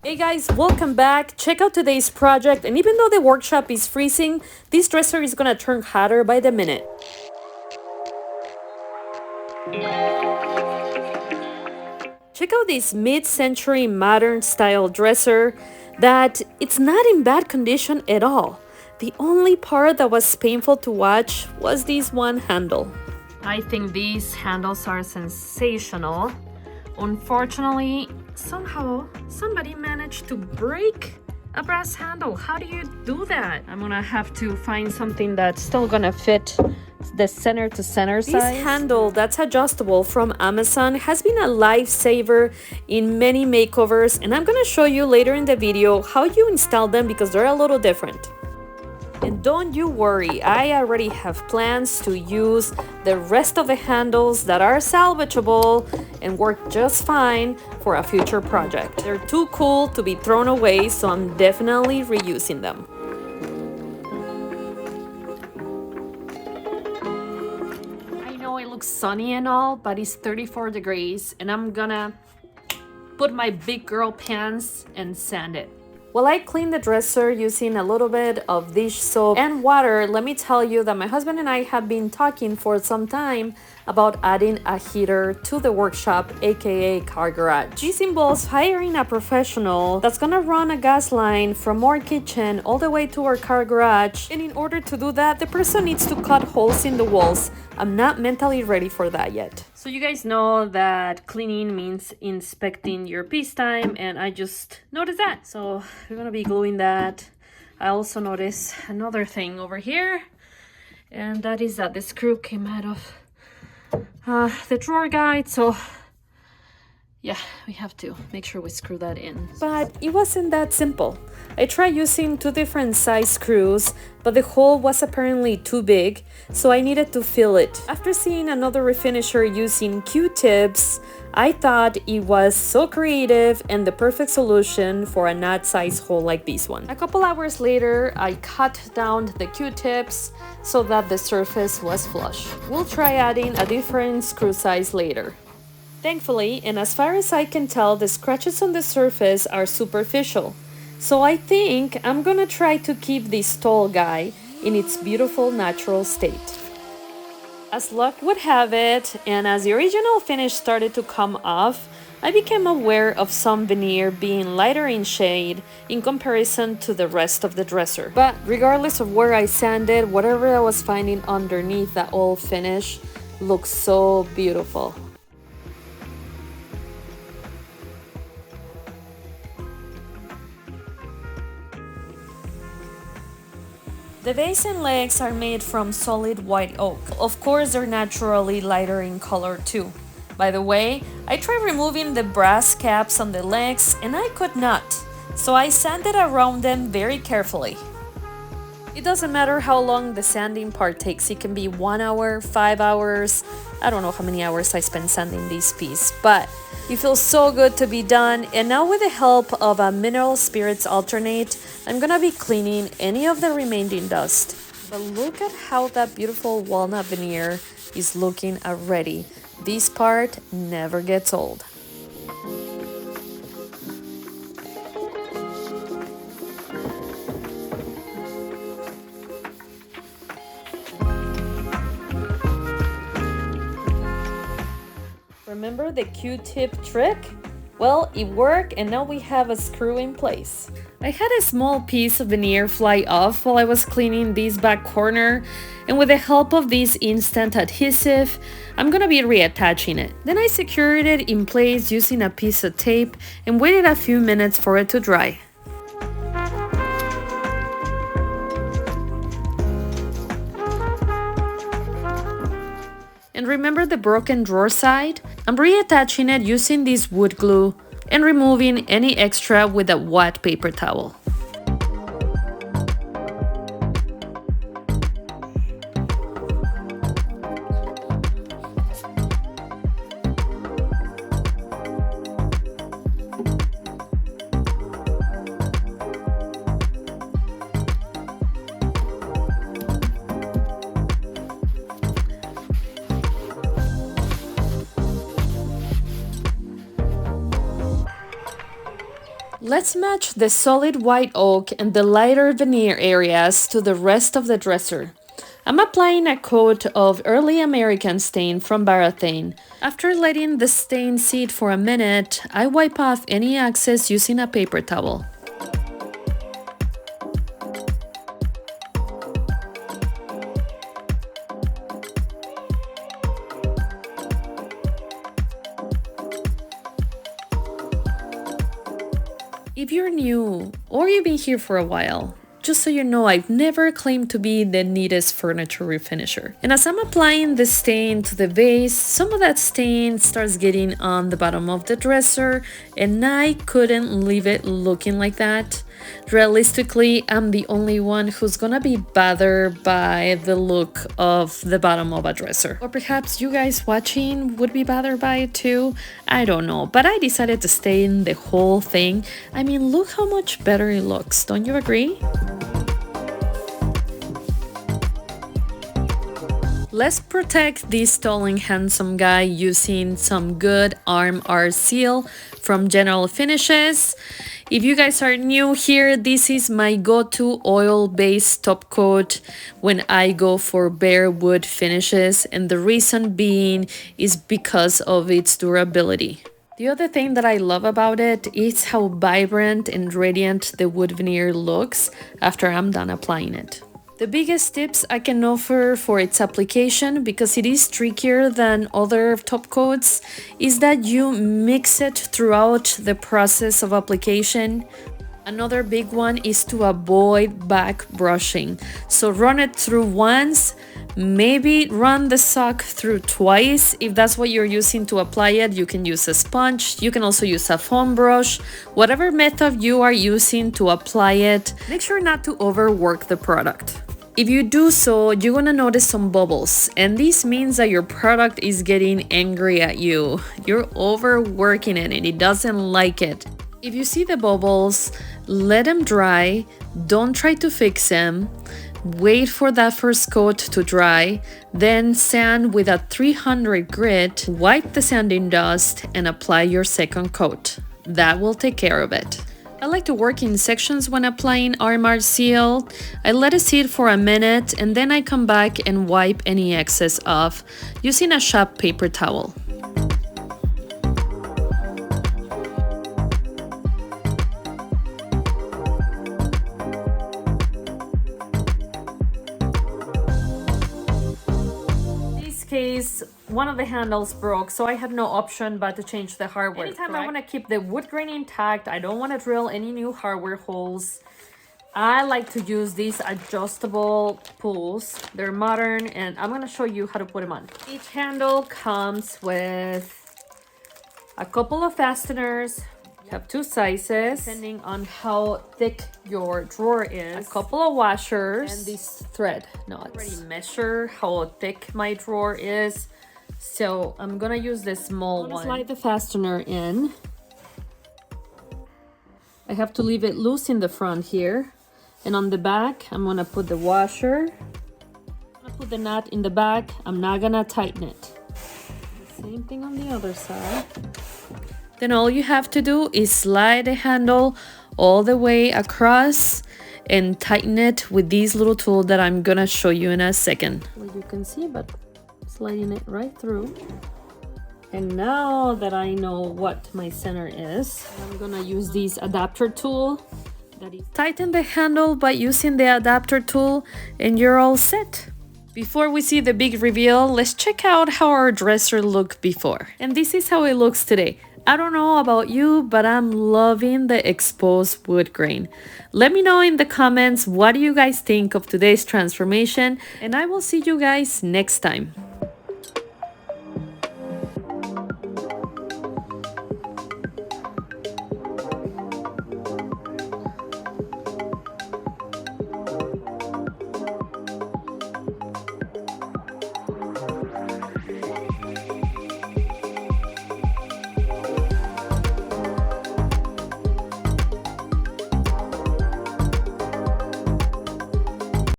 Hey guys, welcome back. Check out today's project, and even though the workshop is freezing, this dresser is gonna turn hotter by the minute. Check out this mid-century modern style dresser that it's not in bad condition at all. The only part that was painful to watch was this one handle. I think these handles are sensational. Unfortunately, somehow somebody managed to break a brass handle. How do you do that? I'm gonna have to find something that's still gonna fit the center to center size. This handle that's adjustable from Amazon has been a lifesaver in many makeovers, and I'm gonna show you later in the video how you install them because they're a little different. And don't you worry, I already have plans to use the rest of the handles that are salvageable and work just fine for a future project. They're too cool to be thrown away, so I'm definitely reusing them. I know it looks sunny and all, but it's 34 degrees and I'm gonna put my big girl pants and sand it. While I clean the dresser using a little bit of dish soap and water, let me tell you that my husband and I have been talking for some time about adding a heater to the workshop, aka car garage. This involves hiring a professional that's gonna run a gas line from our kitchen all the way to our car garage, and in order to do that, the person needs to cut holes in the walls. I'm not mentally ready for that yet. So you guys know that cleaning means inspecting your piece time, and I just noticed that. So we're gonna be gluing that. I also noticed another thing over here, and that is that the screw came out of the drawer guide. So yeah, we have to make sure we screw that in. But it wasn't that simple. I tried using two different size screws, but the hole was apparently too big, so I needed to fill it. After seeing another refinisher using Q-tips, I thought it was so creative and the perfect solution for a nut size hole like this one. A couple hours later, I cut down the Q-tips so that the surface was flush. We'll try adding a different screw size later. Thankfully, and as far as I can tell, the scratches on the surface are superficial. So I think I'm gonna try to keep this tall guy in its beautiful natural state. As luck would have it, and as the original finish started to come off, I became aware of some veneer being lighter in shade in comparison to the rest of the dresser. But regardless of where I sanded, whatever I was finding underneath that old finish looks so beautiful. The base and legs are made from solid white oak. Of course, they're naturally lighter in color too. By the way, I tried removing the brass caps on the legs and I could not, so I sanded around them very carefully. It doesn't matter how long the sanding part takes. It can be 1 hour, 5 hours. I don't know how many hours I spent sanding this piece, but it feels so good to be done. And now with the help of a mineral spirits alternate, I'm gonna be cleaning any of the remaining dust. But look at how that beautiful walnut veneer is looking already. This part never gets old. Remember the Q-tip trick? Well, it worked and now we have a screw in place. I had a small piece of veneer fly off while I was cleaning this back corner, and with the help of this instant adhesive, I'm gonna be reattaching it. Then I secured it in place using a piece of tape and waited a few minutes for it to dry. And remember the broken drawer side? I'm reattaching it using this wood glue and removing any extra with a wet paper towel. Let's match the solid white oak and the lighter veneer areas to the rest of the dresser. I'm applying a coat of Early American stain from Barathane. After letting the stain sit for a minute, I wipe off any excess using a paper towel. If you're new or you've been here for a while, just so you know, I've never claimed to be the neatest furniture refinisher. And as I'm applying the stain to the vase, some of that stain starts getting on the bottom of the dresser, and I couldn't leave it looking like that. Realistically, I'm the only one who's gonna be bothered by the look of the bottom of a dresser. Or perhaps you guys watching would be bothered by it too. I don't know, but I decided to stain the whole thing. I mean, look how much better it looks, don't you agree? Let's protect this tall and handsome guy using some good arm art seal from General Finishes. If you guys are new here, this is my go-to oil-based top coat when I go for bare wood finishes, and the reason being is because of its durability. The other thing that I love about it is how vibrant and radiant the wood veneer looks after I'm done applying it. The biggest tips I can offer for its application, because it is trickier than other top coats, is that you mix it throughout the process of application. Another big one is to avoid back brushing. So run it through once, maybe run the sock through twice. If that's what you're using to apply it, you can use a sponge. You can also use a foam brush. Whatever method you are using to apply it, make sure not to overwork the product. If you do so, you're gonna notice some bubbles, and this means that your product is getting angry at you. You're overworking it and it doesn't like it. If you see the bubbles, let them dry. Don't try to fix them. Wait for that first coat to dry, then sand with a 300 grit, wipe the sanding dust, and apply your second coat. That will take care of it. I like to work in sections when applying Arm Art Seal. I let it sit for a minute and then I come back and wipe any excess off using a shop paper towel. Case, one of the handles broke, so I had no option but to change the hardware. Anytime I want to keep the wood grain intact, I don't want to drill any new hardware holes, I like to use these adjustable pulls. They're modern and I'm going to show you how to put them on. Each handle comes with a couple of fasteners. You have two sizes depending on how thick your drawer is, a couple of washers, and these thread knots. I already measure how thick my drawer is, so I'm gonna use this small one. Slide the fastener in. I have to leave it loose in the front here, and on the back I'm gonna put the washer. I'm gonna put the nut in the back. I'm not gonna tighten it. The same thing on the other side. Then all you have to do is slide the handle all the way across and tighten it with these little tools that I'm gonna show you in a second. Well, you can see, but sliding it right through. And now that I know what my center is, I'm gonna use this adapter tool. Tighten the handle by using the adapter tool and you're all set. Before we see the big reveal, let's check out how our dresser looked before. And this is how it looks today. I don't know about you, but I'm loving the exposed wood grain. Let me know in the comments what do you guys think of today's transformation, and I will see you guys next time.